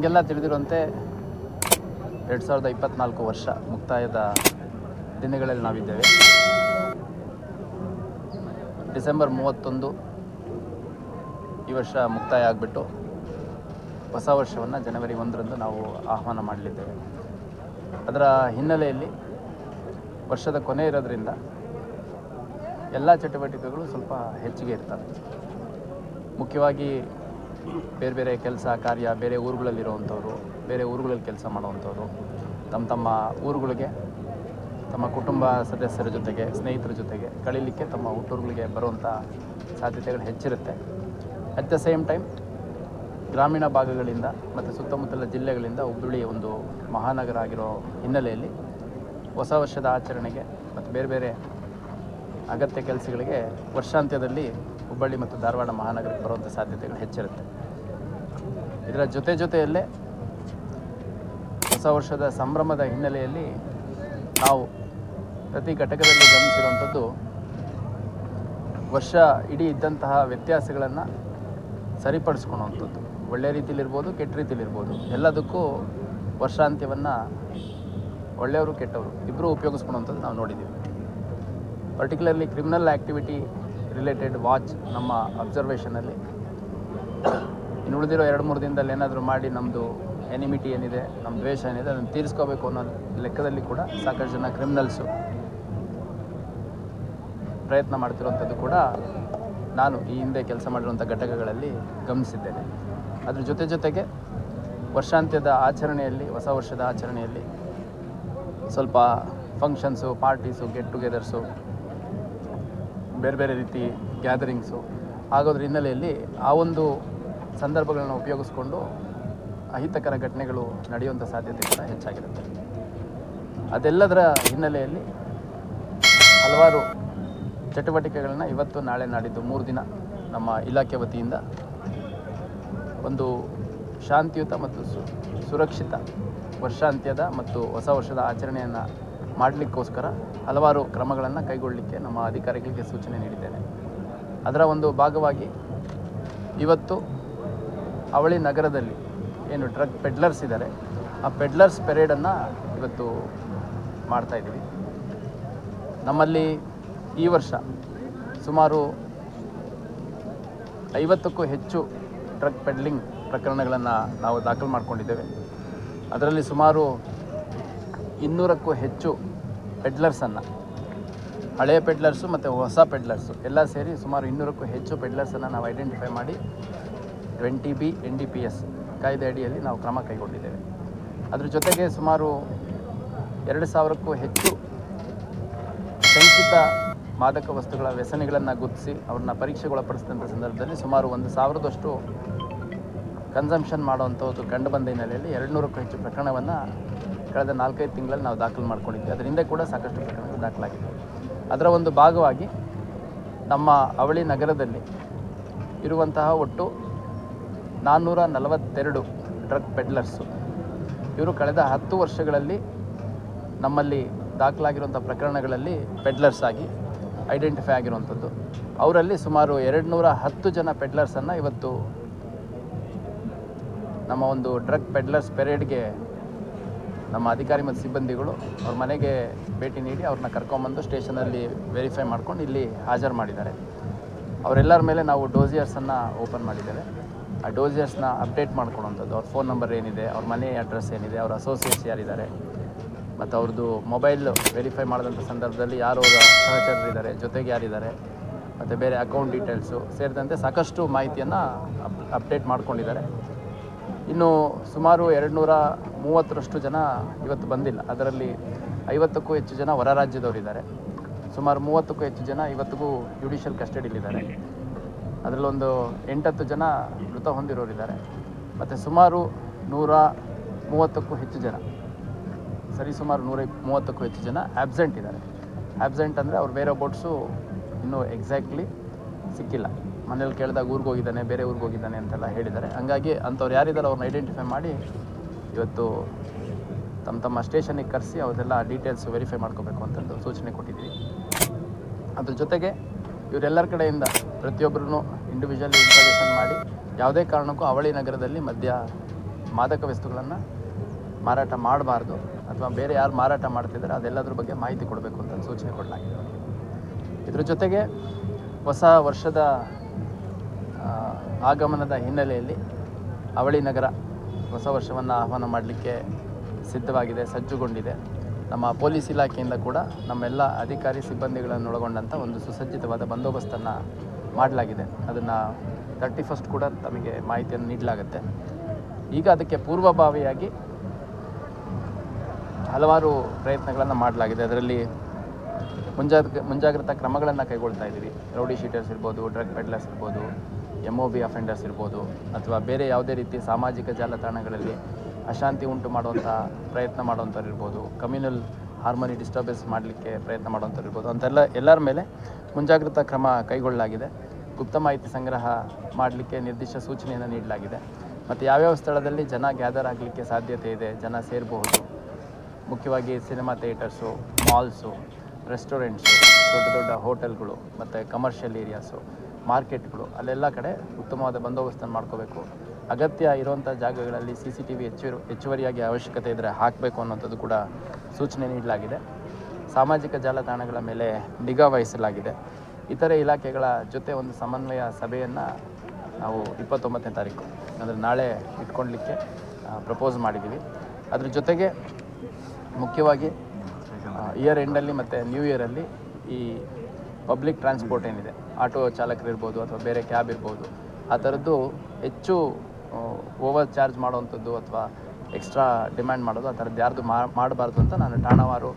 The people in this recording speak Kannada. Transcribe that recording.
ನಮಗೆಲ್ಲ ತಿಳಿದಿರುವಂತೆ 2024 ವರ್ಷ ಮುಕ್ತಾಯದ ದಿನಗಳಲ್ಲಿ ನಾವಿದ್ದೇವೆ. ಡಿಸೆಂಬರ್ 31 ಈ ವರ್ಷ ಮುಕ್ತಾಯ ಆಗಿಬಿಟ್ಟು ಹೊಸ ವರ್ಷವನ್ನು ಜನವರಿ 1ರಂದು ನಾವು ಆಹ್ವಾನ ಮಾಡಲಿದ್ದೇವೆ. ಅದರ ಹಿನ್ನೆಲೆಯಲ್ಲಿ ವರ್ಷದ ಕೊನೆ ಇರೋದರಿಂದ ಎಲ್ಲ ಚಟುವಟಿಕೆಗಳು ಸ್ವಲ್ಪ ಹೆಚ್ಚಿಗೆ ಇರ್ತವೆ. ಮುಖ್ಯವಾಗಿ ಬೇರೆ ಬೇರೆ ಕೆಲಸ ಕಾರ್ಯ ಬೇರೆ ಊರುಗಳಲ್ಲಿರುವಂಥವ್ರು, ಬೇರೆ ಊರುಗಳಲ್ಲಿ ಕೆಲಸ ಮಾಡುವಂಥವ್ರು ತಮ್ಮ ಊರುಗಳಿಗೆ ತಮ್ಮ ಕುಟುಂಬ ಸದಸ್ಯರ ಜೊತೆಗೆ ಸ್ನೇಹಿತರ ಜೊತೆಗೆ ಕಳೀಲಿಕ್ಕೆ ತಮ್ಮ ಹುಟ್ಟೂರುಗಳಿಗೆ ಬರುವಂಥ ಸಾಧ್ಯತೆಗಳು ಹೆಚ್ಚಿರುತ್ತೆ. ಅಟ್ ದ ಸೇಮ್ ಟೈಮ್ ಗ್ರಾಮೀಣ ಭಾಗಗಳಿಂದ ಮತ್ತು ಸುತ್ತಮುತ್ತಲ ಜಿಲ್ಲೆಗಳಿಂದ ಹುಬ್ಬಳ್ಳಿ ಒಂದು ಮಹಾನಗರ ಆಗಿರೋ ಹಿನ್ನೆಲೆಯಲ್ಲಿ ಹೊಸ ವರ್ಷದ ಆಚರಣೆಗೆ ಮತ್ತು ಬೇರೆ ಬೇರೆ ಅಗತ್ಯ ಕೆಲಸಗಳಿಗೆ ವರ್ಷಾಂತ್ಯದಲ್ಲಿ ಹುಬ್ಬಳ್ಳಿ ಮತ್ತು ಧಾರವಾಡ ಮಹಾನಗರಕ್ಕೆ ಬರುವಂಥ ಸಾಧ್ಯತೆಗಳು ಹೆಚ್ಚಿರುತ್ತೆ. ಇದರ ಜೊತೆಯಲ್ಲೇ ಹೊಸ ವರ್ಷದ ಸಂಭ್ರಮದ ಹಿನ್ನೆಲೆಯಲ್ಲಿ ನಾವು ಪ್ರತಿ ಘಟಕದಲ್ಲಿ ಗಮನಿಸಿರುವಂಥದ್ದು ವರ್ಷ ಇಡೀ ಇದ್ದಂತಹ ವ್ಯತ್ಯಾಸಗಳನ್ನು ಸರಿಪಡಿಸ್ಕೊಳುವಂಥದ್ದು. ಒಳ್ಳೆಯ ರೀತಿಯಲ್ಲಿರ್ಬೋದು, ಕೆಟ್ಟ ರೀತಿಯಲ್ಲಿರ್ಬೋದು, ಎಲ್ಲದಕ್ಕೂ ವರ್ಷಾಂತ್ಯವನ್ನು ಒಳ್ಳೆಯವರು ಕೆಟ್ಟವರು ಇಬ್ಬರೂ ಉಪಯೋಗಿಸ್ಕೊಳುವಂಥದ್ದು ನಾವು ನೋಡಿದ್ದೀವಿ. Particularly criminal activity related watch ನಮ್ಮ ಅಬ್ಸರ್ವೇಷನಲ್ಲಿ ಇನ್ನು ಉಳಿದಿರೋ 2-3 ದಿನದಲ್ಲಿ ಏನಾದರೂ ಮಾಡಿ ನಮ್ಮದು ಎನಿಮಿಟಿ ಏನಿದೆ, ನಮ್ಮ ದ್ವೇಷ ಏನಿದೆ ಅದನ್ನು ತೀರಿಸ್ಕೋಬೇಕು ಅನ್ನೋ ಲೆಕ್ಕದಲ್ಲಿ ಕೂಡ ಸಾಕಷ್ಟು ಜನ ಕ್ರಿಮಿನಲ್ಸು ಪ್ರಯತ್ನ ಮಾಡ್ತಿರುವಂಥದ್ದು ಕೂಡ ನಾನು ಈ ಹಿಂದೆ ಕೆಲಸ ಮಾಡಿರುವಂಥ ಘಟಕಗಳಲ್ಲಿ ಗಮನಿಸಿದ್ದೇನೆ. ಅದ್ರ ಜೊತೆಗೆ ವರ್ಷಾಂತ್ಯದ ಆಚರಣೆಯಲ್ಲಿ, ಹೊಸ ವರ್ಷದ ಆಚರಣೆಯಲ್ಲಿ ಸ್ವಲ್ಪ ಫಂಕ್ಷನ್ಸು, ಪಾರ್ಟೀಸು, ಗೆಟ್ ಟುಗೆದರ್ಸು, ಬೇರೆ ಬೇರೆ ರೀತಿ ಗ್ಯಾದರಿಂಗ್ಸು ಆಗೋದ್ರ ಹಿನ್ನೆಲೆಯಲ್ಲಿ ಆ ಒಂದು ಸಂದರ್ಭಗಳನ್ನು ಉಪಯೋಗಿಸ್ಕೊಂಡು ಅಹಿತಕರ ಘಟನೆಗಳು ನಡೆಯುವಂಥ ಸಾಧ್ಯತೆ ಕೂಡ ಹೆಚ್ಚಾಗಿರುತ್ತೆ. ಅದೆಲ್ಲದರ ಹಿನ್ನೆಲೆಯಲ್ಲಿ ಹಲವಾರು ಚಟುವಟಿಕೆಗಳನ್ನ ಇವತ್ತು ನಾಳೆ ನಾಡಿದ್ದು 3 ದಿನ ನಮ್ಮ ಇಲಾಖೆ ವತಿಯಿಂದ ಒಂದು ಶಾಂತಿಯುತ ಮತ್ತು ಸುರಕ್ಷಿತ ವರ್ಷಾಂತ್ಯದ ಮತ್ತು ಹೊಸ ವರ್ಷದ ಆಚರಣೆಯನ್ನು ಮಾಡಲಿಕ್ಕೋಸ್ಕರ ಹಲವಾರು ಕ್ರಮಗಳನ್ನು ಕೈಗೊಳ್ಳಲಿಕ್ಕೆ ನಮ್ಮ ಅಧಿಕಾರಿಗಳಿಗೆ ಸೂಚನೆ ನೀಡಿದ್ದೇನೆ. ಅದರ ಒಂದು ಭಾಗವಾಗಿ ಇವತ್ತು ಅವಳಿ ನಗರದಲ್ಲಿ ಏನು ಡ್ರಗ್ ಪೆಡ್ಲರ್ಸ್ ಇದ್ದಾರೆ, ಆ ಪೆಡ್ಲರ್ಸ್ ಪೆರೇಡನ್ನು ಇವತ್ತು ಮಾಡ್ತಾಯಿದ್ದೀವಿ. ನಮ್ಮಲ್ಲಿ ಈ ವರ್ಷ ಸುಮಾರು 50ಕ್ಕೂ ಹೆಚ್ಚು ಡ್ರಗ್ ಪೆಡ್ಲಿಂಗ್ ಪ್ರಕರಣಗಳನ್ನು ನಾವು ದಾಖಲು ಮಾಡಿಕೊಂಡಿದ್ದೇವೆ. ಅದರಲ್ಲಿ ಸುಮಾರು 200ಕ್ಕೂ ಹೆಚ್ಚು ಪೆಡ್ಲರ್ಸನ್ನು, ಹಳೆಯ ಪೆಡ್ಲರ್ಸು ಮತ್ತು ಹೊಸ ಪೆಡ್ಲರ್ಸು ಎಲ್ಲ ಸೇರಿ ಸುಮಾರು 200ಕ್ಕೂ ಹೆಚ್ಚು ಪೆಡ್ಲರ್ಸನ್ನು ನಾವು ಐಡೆಂಟಿಫೈ ಮಾಡಿ 20B NDPS ಕಾಯ್ದೆ ಅಡಿಯಲ್ಲಿ ನಾವು ಕ್ರಮ ಕೈಗೊಂಡಿದ್ದೇವೆ. ಅದ್ರ ಜೊತೆಗೆ ಸುಮಾರು 2000ಕ್ಕೂ ಹೆಚ್ಚು ಶಂಕಿತ ಮಾದಕ ವಸ್ತುಗಳ ವ್ಯಸನಿಗಳನ್ನು ಗುರುತಿಸಿ ಅವ್ರನ್ನ ಪರೀಕ್ಷೆಗೊಳಪಡಿಸಿದಂಥ ಸಂದರ್ಭದಲ್ಲಿ ಸುಮಾರು 1000ದಷ್ಟು ಕನ್ಸಂಪ್ಷನ್ ಮಾಡುವಂಥದ್ದು ಕಂಡು ಬಂದ ಹಿನ್ನೆಲೆಯಲ್ಲಿ 200ಕ್ಕೂ ಹೆಚ್ಚು ಪ್ರಕರಣವನ್ನು ಕಳೆದ 4-5 ತಿಂಗಳಲ್ಲಿ ನಾವು ದಾಖಲು ಮಾಡ್ಕೊಂಡಿದ್ವಿ. ಅದರ ಹಿಂದೆ ಕೂಡ ಸಾಕಷ್ಟು ಪ್ರಕರಣಗಳು ದಾಖಲಾಗಿವೆ. ಅದರ ಒಂದು ಭಾಗವಾಗಿ ನಮ್ಮ ಅವಳಿ ನಗರದಲ್ಲಿ ಇರುವಂತಹ ಒಟ್ಟು 442 ಡ್ರಗ್ ಪೆಡ್ಲರ್ಸು, ಇವರು ಕಳೆದ 10 ವರ್ಷಗಳಲ್ಲಿ ನಮ್ಮಲ್ಲಿ ದಾಖಲಾಗಿರುವಂಥ ಪ್ರಕರಣಗಳಲ್ಲಿ ಪೆಡ್ಲರ್ಸ್ ಆಗಿ ಐಡೆಂಟಿಫೈ ಆಗಿರುವಂಥದ್ದು. ಅವರಲ್ಲಿ ಸುಮಾರು 210 ಜನ ಪೆಡ್ಲರ್ಸನ್ನು ಇವತ್ತು ನಮ್ಮ ಒಂದು ಡ್ರಗ್ ಪೆಡ್ಲರ್ಸ್ ಪೆರೇಡ್ಗೆ ನಮ್ಮ ಅಧಿಕಾರಿ ಮತ್ತು ಸಿಬ್ಬಂದಿಗಳು ಅವ್ರ ಮನೆಗೆ ಭೇಟಿ ನೀಡಿ ಅವ್ರನ್ನ ಕರ್ಕೊಂಬಂದು ಸ್ಟೇಷನಲ್ಲಿ ವೆರಿಫೈ ಮಾಡ್ಕೊಂಡು ಇಲ್ಲಿ ಹಾಜರು ಮಾಡಿದ್ದಾರೆ. ಅವರೆಲ್ಲರ ಮೇಲೆ ನಾವು ಡೋಸಿಯರ್ಸನ್ನು ಓಪನ್ ಮಾಡಿದ್ದೇವೆ. ಆ ಡೋಸಿಯರ್ಸ್ನ ಅಪ್ಡೇಟ್ ಮಾಡ್ಕೊಳ್ಳೋವಂಥದ್ದು, ಅವ್ರ ಫೋನ್ ನಂಬರ್ ಏನಿದೆ, ಅವ್ರ ಮನೆ ಅಡ್ರೆಸ್ ಏನಿದೆ, ಅವ್ರ ಅಸೋಸಿಯೇಟ್ಸ್ ಯಾರಿದ್ದಾರೆ, ಮತ್ತು ಅವ್ರದ್ದು ಮೊಬೈಲ್ ವೆರಿಫೈ ಮಾಡಿದಂಥ ಸಂದರ್ಭದಲ್ಲಿ ಯಾರು ಅವರ ಸಹಚರರಿದ್ದಾರೆ, ಜೊತೆಗೆ ಯಾರಿದ್ದಾರೆ, ಮತ್ತು ಬೇರೆ ಅಕೌಂಟ್ ಡೀಟೇಲ್ಸು ಸೇರಿದಂತೆ ಸಾಕಷ್ಟು ಮಾಹಿತಿಯನ್ನು ಅಪ್ಡೇಟ್ ಮಾಡ್ಕೊಂಡಿದ್ದಾರೆ. ಇನ್ನು ಸುಮಾರು 230ರಷ್ಟು ಜನ ಇವತ್ತು ಬಂದಿಲ್ಲ. ಅದರಲ್ಲಿ 50ಕ್ಕೂ ಹೆಚ್ಚು ಜನ ಹೊರ ರಾಜ್ಯದವರಿದ್ದಾರೆ. ಸುಮಾರು 30ಕ್ಕೂ ಹೆಚ್ಚು ಜನ ಇವತ್ತಿಗೂ ಜುಡಿಷಿಯಲ್ ಕಸ್ಟಡಿಯಲ್ಲಿದ್ದಾರೆ. ಅದರಲ್ಲೊಂದು 8-10 ಜನ ಮೃತ ಹೊಂದಿರೋರಿದ್ದಾರೆ. ಮತ್ತು ಸುಮಾರು 130ಕ್ಕೂ ಹೆಚ್ಚು ಜನ, ಸುಮಾರು 130ಕ್ಕೂ ಹೆಚ್ಚು ಜನ ಆಬ್ಸೆಂಟ್ ಇದ್ದಾರೆ. ಆಬ್ಸೆಂಟ್ ಅಂದರೆ ಅವ್ರು ಬೇರೆ ಬೋಟ್ಸು ಇನ್ನೂ ಎಕ್ಸಾಕ್ಟ್ಲಿ ಸಿಕ್ಕಿಲ್ಲ. ಮನೇಲಿ ಕೇಳಿದಾಗ ಊರಿಗೆ ಹೋಗಿದ್ದಾನೆ, ಬೇರೆ ಊರಿಗೆ ಹೋಗಿದ್ದಾನೆ ಅಂತೆಲ್ಲ ಹೇಳಿದ್ದಾರೆ. ಹಂಗಾಗಿ ಅಂಥವ್ರು ಯಾರಿದ್ದಾರೆ ಅವ್ರನ್ನ ಐಡೆಂಟಿಫೈ ಮಾಡಿ ಇವತ್ತು ತಮ್ಮ ಸ್ಟೇಷನಿಗೆ ಕರೆಸಿ ಅವರೆಲ್ಲ ಡೀಟೇಲ್ಸ್ ವೆರಿಫೈ ಮಾಡ್ಕೋಬೇಕು ಅಂತಂದು ಸೂಚನೆ ಕೊಟ್ಟಿದ್ದೀವಿ. ಅದ್ರ ಜೊತೆಗೆ ಇವರೆಲ್ಲರ ಕಡೆಯಿಂದ ಪ್ರತಿಯೊಬ್ಬರೂ ಇಂಡಿವಿಜುವಲಿ ಇನ್ಫಾರ್ಮೇಷನ್ ಮಾಡಿ ಯಾವುದೇ ಕಾರಣಕ್ಕೂ ಅವಳಿ ನಗರದಲ್ಲಿ ಮದ್ಯ ಮಾದಕ ವಸ್ತುಗಳನ್ನು ಮಾರಾಟ ಮಾಡಬಾರ್ದು ಅಥವಾ ಬೇರೆ ಯಾರು ಮಾರಾಟ ಮಾಡ್ತಿದ್ದಾರೆ ಅದೆಲ್ಲದ್ರ ಬಗ್ಗೆ ಮಾಹಿತಿ ಕೊಡಬೇಕು ಅಂತ ಸೂಚನೆ ಕೊಡಲಾಗಿದೆ. ಇದ್ರ ಜೊತೆಗೆ ಹೊಸ ವರ್ಷದ ಆಗಮನದ ಹಿನ್ನೆಲೆಯಲ್ಲಿ ಅವಳಿ ನಗರ ಹೊಸ ವರ್ಷವನ್ನು ಆಹ್ವಾನ ಮಾಡಲಿಕ್ಕೆ ಸಿದ್ಧವಾಗಿದೆ, ಸಜ್ಜುಗೊಂಡಿದೆ. ನಮ್ಮ ಪೊಲೀಸ್ ಇಲಾಖೆಯಿಂದ ಕೂಡ ನಮ್ಮೆಲ್ಲ ಅಧಿಕಾರಿ ಸಿಬ್ಬಂದಿಗಳನ್ನು ಒಳಗೊಂಡಂಥ ಒಂದು ಸುಸಜ್ಜಿತವಾದ ಬಂದೋಬಸ್ತನ್ನು ಮಾಡಲಾಗಿದೆ. ಅದನ್ನು 31st ಕೂಡ ತಮಗೆ ಮಾಹಿತಿಯನ್ನು ನೀಡಲಾಗುತ್ತೆ. ಈಗ ಅದಕ್ಕೆ ಪೂರ್ವಭಾವಿಯಾಗಿ ಹಲವಾರು ಪ್ರಯತ್ನಗಳನ್ನು ಮಾಡಲಾಗಿದೆ. ಅದರಲ್ಲಿ ಮುಂಜಾಗ್ರತಾ ಕ್ರಮಗಳನ್ನು ಕೈಗೊಳ್ತಾ ಇದ್ದೀವಿ. ರೌಡಿ ಶೀಟರ್ಸ್ ಇರ್ಬೋದು, ಡ್ರಗ್ ಪೆಡ್ಲರ್ಸ್ ಇರ್ಬೋದು, MOB ಅಫೆಂಡರ್ಸ್ ಇರ್ಬೋದು, ಅಥವಾ ಬೇರೆ ಯಾವುದೇ ರೀತಿ ಸಾಮಾಜಿಕ ಜಾಲತಾಣಗಳಲ್ಲಿ ಅಶಾಂತಿ ಉಂಟು ಮಾಡುವಂಥ ಪ್ರಯತ್ನ ಮಾಡುವಂಥವ್ರು ಇರ್ಬೋದು, ಕಮ್ಯುನಲ್ ಹಾರ್ಮೋನಿ ಡಿಸ್ಟರ್ಬೆನ್ಸ್ ಮಾಡಲಿಕ್ಕೆ ಪ್ರಯತ್ನ ಮಾಡುವಂಥವ್ರು ಇರ್ಬೋದು, ಅಂತೆಲ್ಲ ಎಲ್ಲರ ಮೇಲೆ ಮುಂಜಾಗ್ರತಾ ಕ್ರಮ ಕೈಗೊಳ್ಳಲಾಗಿದೆ. ಗುಪ್ತ ಮಾಹಿತಿ ಸಂಗ್ರಹ ಮಾಡಲಿಕ್ಕೆ ನಿರ್ದಿಷ್ಟ ಸೂಚನೆಯನ್ನು ನೀಡಲಾಗಿದೆ. ಮತ್ತು ಯಾವ್ಯಾವ ಸ್ಥಳದಲ್ಲಿ ಜನ ಗ್ಯಾದರ್ ಆಗಲಿಕ್ಕೆ ಸಾಧ್ಯತೆ ಇದೆ, ಜನ ಸೇರಬಹುದು, ಮುಖ್ಯವಾಗಿ ಸಿನಿಮಾ ಥಿಯೇಟರ್ಸು, ಮಾಲ್ಸು, ರೆಸ್ಟೋರೆಂಟ್ಸು, ದೊಡ್ಡ ದೊಡ್ಡ ಹೋಟೆಲ್ಗಳು ಮತ್ತು ಕಮರ್ಷಿಯಲ್ ಏರಿಯಾಸು, ಮಾರ್ಕೆಟ್ಗಳು, ಅಲ್ಲೆಲ್ಲ ಕಡೆ ಉತ್ತಮವಾದ ಬಂದೋಬಸ್ತನ್ನು ಮಾಡ್ಕೋಬೇಕು. ಅಗತ್ಯ ಇರುವಂಥ ಜಾಗಗಳಲ್ಲಿ CCTV ಹೆಚ್ಚುವರಿಯಾಗಿ ಅವಶ್ಯಕತೆ ಇದ್ದರೆ ಹಾಕಬೇಕು ಅನ್ನೋಂಥದ್ದು ಕೂಡ ಸೂಚನೆ ನೀಡಲಾಗಿದೆ. ಸಾಮಾಜಿಕ ಜಾಲತಾಣಗಳ ಮೇಲೆ ನಿಗಾ ವಹಿಸಲಾಗಿದೆ. ಇತರೆ ಇಲಾಖೆಗಳ ಜೊತೆ ಒಂದು ಸಮನ್ವಯ ಸಭೆಯನ್ನು ನಾವು 29ನೇ ತಾರೀಕು ಅಂದರೆ ನಾಳೆ ಇಟ್ಕೊಳ್ಲಿಕ್ಕೆ ಪ್ರಪೋಸ್ ಮಾಡಿದ್ದೀವಿ. ಅದ್ರ ಜೊತೆಗೆ ಮುಖ್ಯವಾಗಿ ಇಯರ್ ಎಂಡಲ್ಲಿ ಮತ್ತು ನ್ಯೂ ಇಯರಲ್ಲಿ ಈ ಪಬ್ಲಿಕ್ ಟ್ರಾನ್ಸ್ಪೋರ್ಟ್ ಏನಿದೆ, ಆಟೋ ಚಾಲಕರಿರ್ಬೋದು ಅಥವಾ ಬೇರೆ ಕ್ಯಾಬ್ ಇರ್ಬೋದು, ಆ ಥರದ್ದು ಹೆಚ್ಚು ಓವರ್ ಚಾರ್ಜ್ ಮಾಡೋವಂಥದ್ದು ಅಥವಾ ಎಕ್ಸ್ಟ್ರಾ ಡಿಮ್ಯಾಂಡ್ ಮಾಡೋದು, ಆ ಥರದ್ದು ಯಾರ್ದು ಮಾಡಬಾರ್ದು ಅಂತ ನಾನು ಠಾಣವಾರು